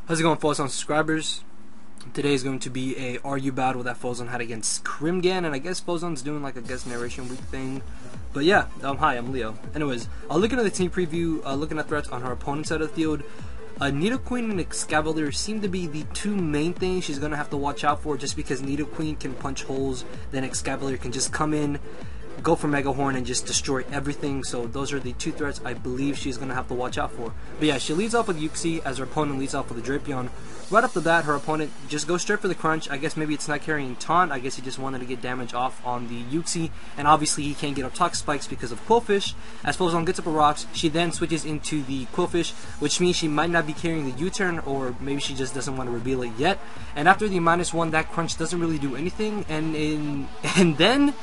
How's it going, Phozon subscribers? Today is going to be a RU battle that Phozon had against Crimgan, and I guess Phozon's doing like a guest narration week thing. But yeah, hi, I'm Leo. Anyways, looking at the team preview, looking at threats on her opponent's side of the field, Nidoqueen and Excavalier seem to be the two main things she's going to have to watch out for, just because Nidoqueen can punch holes, then Excavalier can just come in, go for Mega Horn, and just destroy everything. So those are the two threats I believe she's going to have to watch out for. But yeah, she leads off with Uxie as her opponent leads off with the Drapion. Right off the bat, her opponent just goes straight for the crunch. I guess maybe it's not carrying taunt. I guess he just wanted to get damage off on the Uxie, and obviously he can't get up Toxic Spikes because of Qwilfish. As Phozon gets up a rocks, she then switches into the Qwilfish, which means she might not be carrying the U-turn, or maybe she just doesn't want to reveal it yet. And after the -1, that crunch doesn't really do anything, and then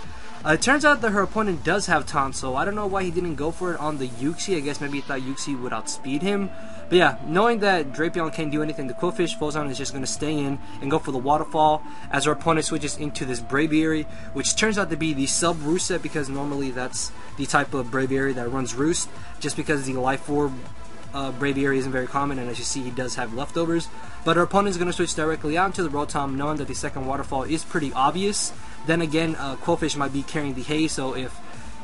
it turns out that her opponent does have taunt, so I don't know why he didn't go for it on the Uxie. I guess maybe he thought Uxie would outspeed him. But yeah, knowing that Drapion can't do anything to Qwilfish, Phozon is just going to stay in and go for the Waterfall as her opponent switches into this Braviary, which turns out to be the sub-Roost set, because normally that's the type of Braviary that runs Roost, just because the Life Orb Braviary isn't very common, and as you see, he does have leftovers. But her opponent is going to switch directly out into the Rotom, knowing that the second Waterfall is pretty obvious. Then again, Qwilfish might be carrying the Haze, so if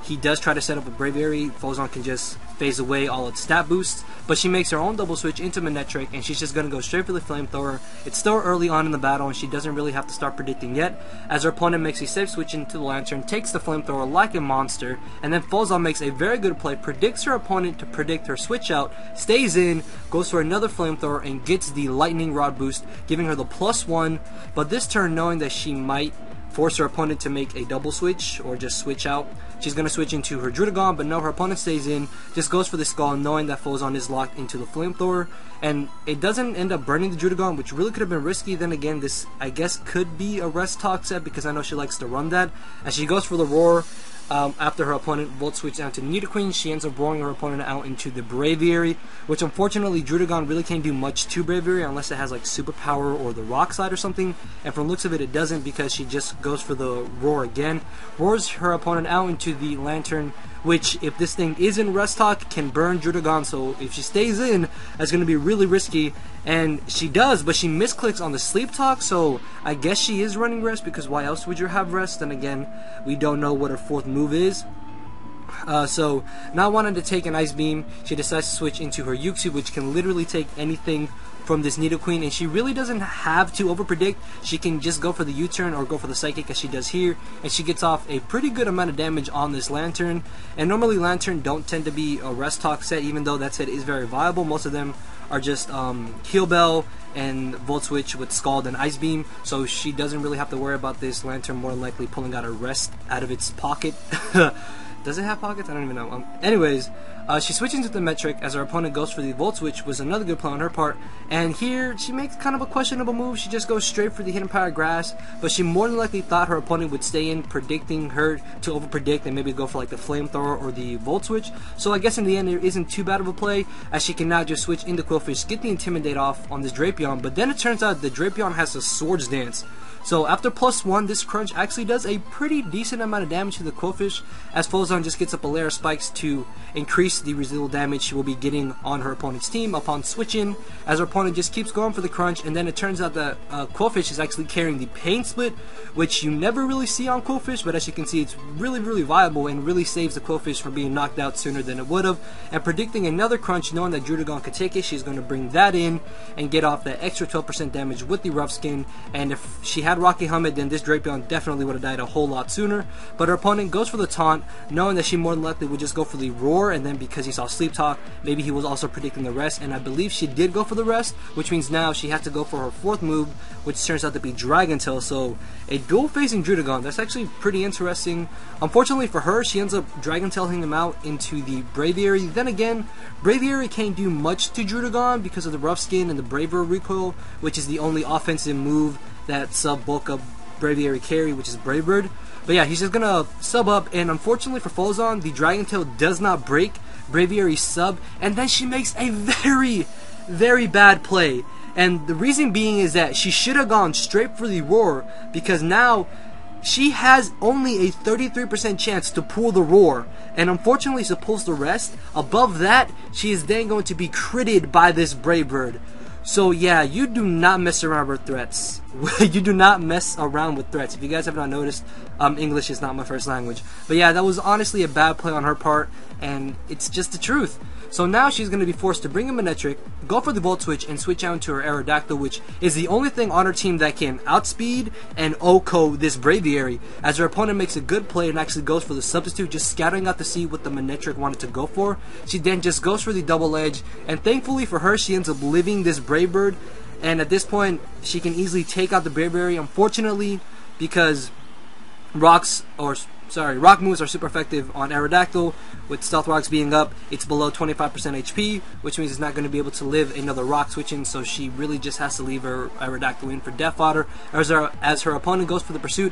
he does try to set up a Braviary, Phozon can just phase away all its stat boosts. But she makes her own double switch into Manectric, and she's just going to go straight for the Flamethrower. It's still early on in the battle, and she doesn't really have to start predicting yet, as her opponent makes a safe switch into the Lantern, takes the Flamethrower like a monster, and then Phozon makes a very good play, predicts her opponent to predict her switch out, stays in, goes for another Flamethrower, and gets the Lightning Rod boost, giving her the +1. But this turn, knowing that she might force her opponent to make a double switch or just switch out, she's going to switch into her Druddigon, but no, her opponent stays in, just goes for the Skull, knowing that Phozon is locked into the Flamethrower, and it doesn't end up burning the Druddigon, which really could have been risky. Then again, this I guess could be a Rest Talk set, because I know she likes to run that, and she goes for the Roar. After her opponent Volt switch down to Nidoqueen, she ends up roaring her opponent out into the Braviary, which unfortunately Druddigon really can't do much to Braviary unless it has like Superpower or the Rock Slide or something, and from the looks of it, it doesn't, because she just goes for the Roar again, roars her opponent out into the Lantern, which, if this thing is in Rest Talk, can burn Druddigon. So if she stays in, that's going to be really risky, and she does, but she misclicks on the Sleep Talk, so I guess she is running Rest, because why else would you have Rest? And again, we don't know what her fourth move is. So, not wanting to take an Ice Beam, she decides to switch into her Uxie, which can literally take anything from this Nidoqueen, and she really doesn't have to overpredict. She can just go for the U-turn or go for the Psychic, as she does here, and she gets off a pretty good amount of damage on this Lantern. And normally Lantern don't tend to be a Rest Talk set, even though that set is very viable. Most of them are just Heal Bell and Volt Switch with Scald and Ice Beam, so she doesn't really have to worry about this Lantern more than likely pulling out a Rest out of its pocket. Does it have pockets? I don't even know. Anyways, she switches into the Metric as her opponent goes for the Volt Switch, was another good play on her part. And here, she makes kind of a questionable move. She just goes straight for the Hidden Power Grass, but she more than likely thought her opponent would stay in, predicting her to overpredict and maybe go for like the Flamethrower or the Volt Switch. So I guess in the end, it isn't too bad of a play, as she can now just switch into Qwilfish, get the Intimidate off on this Drapion. But then it turns out the Drapion has a Swords Dance. So after +1, this crunch actually does a pretty decent amount of damage to the Qwilfish, as Phozon just gets up a layer of spikes to increase the residual damage she will be getting on her opponent's team upon switching, as her opponent just keeps going for the crunch. And then it turns out that Qwilfish is actually carrying the Pain Split, which you never really see on Qwilfish, but as you can see, it's really viable and really saves the Qwilfish from being knocked out sooner than it would have. And predicting another crunch, knowing that Druddigon could take it, she's going to bring that in and get off that extra 12% damage with the Rough Skin. And if she had Rocky Helmet, then this Drapion definitely would have died a whole lot sooner. But her opponent goes for the taunt, knowing that she more than likely would just go for the Roar, and then because he saw Sleep Talk, maybe he was also predicting the Rest, and I believe she did go for the Rest, which means now she has to go for her fourth move, which turns out to be Dragon Tail. So a dual facing Druddigon, that's actually pretty interesting. Unfortunately for her, she ends up Dragon Tailing him out into the Braviary. Then again, Braviary can't do much to Druddigon because of the Rough Skin and the Braver recoil, which is the only offensive move that sub bulk up Braviary carry, which is Brave Bird. But yeah, he's just gonna sub up, and unfortunately for Phozon, the Dragon Tail does not break Braviary's sub, and then she makes a very bad play. And the reason being is that she should have gone straight for the Roar, because now she has only a 33% chance to pull the Roar, and unfortunately she pulls the rest. Above that, she is then going to be critted by this Brave Bird. So yeah, you do not mess around with threats. You do not mess around with threats. If you guys have not noticed, English is not my first language. But yeah, that was honestly a bad play on her part, and it's just the truth. So now she's going to be forced to bring in Manectric, go for the Volt Switch, and switch out into her Aerodactyl, which is the only thing on her team that can outspeed and OHKO this Braviary, as her opponent makes a good play and actually goes for the substitute, just scattering out to see what the Manectric wanted to go for. She then just goes for the double edge, and thankfully for her, she ends up living this Brave Bird, and at this point, she can easily take out the Braviary. Unfortunately, because rock moves are super effective on Aerodactyl. With Stealth Rocks being up, it's below 25% HP, which means it's not going to be able to live another rock switching, so she really just has to leave her Aerodactyl in for Death Fodder. As her opponent goes for the Pursuit,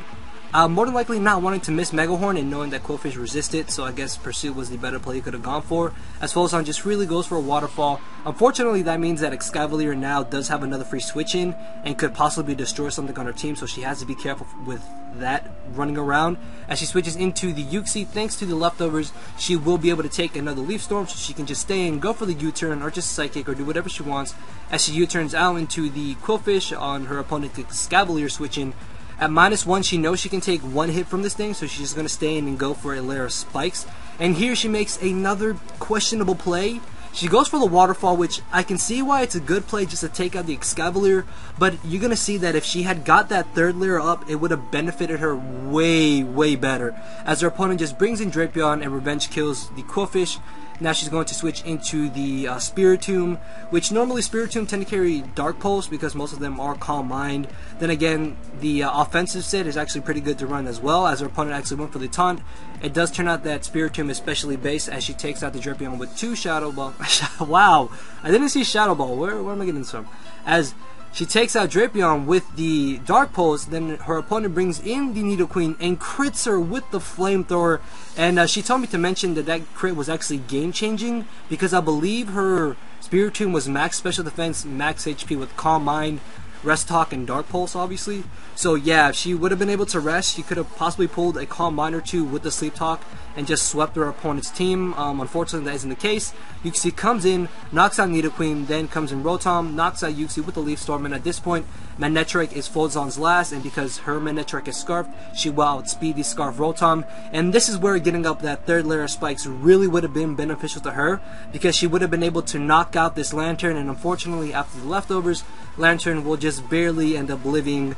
more than likely not wanting to miss Mega Horn and knowing that Qwilfish resisted, so I guess Pursuit was the better play you could have gone for, as Phozon just really goes for a Waterfall. Unfortunately, that means that Excavalier now does have another free switch in and could possibly destroy something on her team, so she has to be careful with that running around. As she switches into the Uxie, thanks to the leftovers, she will be able to take another Leaf Storm, so she can just stay and go for the U-turn or just Psychic or do whatever she wants, as she U-turns out into the Qwilfish on her opponent's Excavalier switching. At -1, she knows she can take one hit from this thing, so she's going to stay in and go for a layer of spikes. And here she makes another questionable play. She goes for the Waterfall, which I can see why it's a good play just to take out the Excavalier, but you're going to see that if she had got that third layer up, it would have benefited her way, way better. As her opponent just brings in Drapion and revenge kills the Qwilfish. Now she's going to switch into the Spiritomb, which normally Spiritomb tend to carry Dark Pulse because most of them are Calm Mind. Then again, the offensive set is actually pretty good to run as well, as her opponent actually went for the taunt. It does turn out that Spiritomb is specially based as she takes out the Drapion with 2 Shadow Ball. Wow, I didn't see Shadow Ball. Where am I getting this from? As she takes out Drapion with the Dark Pulse, then her opponent brings in the Nidoqueen and crits her with the Flamethrower. And she told me to mention that that crit was actually game-changing because I believe her Spiritomb was max special defense, max HP with Calm Mind, Rest Talk, and Dark Pulse, obviously. So yeah, if she would have been able to rest, she could have possibly pulled a Calm Mind or 2 with the Sleep Talk and just swept her opponent's team. Unfortunately, that isn't the case. Uxie comes in, knocks out Nidoqueen, then comes in Rotom, knocks out Uxie with the Leaf Storm, and at this point, Manectric is Phozon's last, and because her Manectric is Scarfed, she will outspeed the Scarf Rotom, and this is where getting up that third layer of spikes really would have been beneficial to her, because she would have been able to knock out this Lantern, and unfortunately, after the leftovers, Lantern will just barely end up living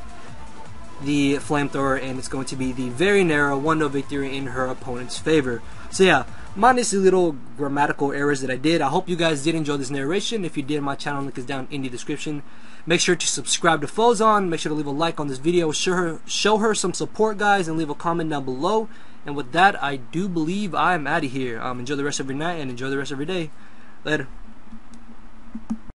the Flamethrower, and it's going to be the very narrow 1-0 victory in her opponent's favor. So yeah, minus the little grammatical errors that I did. I hope you guys did enjoy this narration. If you did, my channel link is down in the description. Make sure to subscribe to Phozon. Make sure to leave a like on this video. Show her some support, guys, and leave a comment down below. And with that, I do believe I'm out of here. Enjoy the rest of your night and enjoy the rest of your day. Later.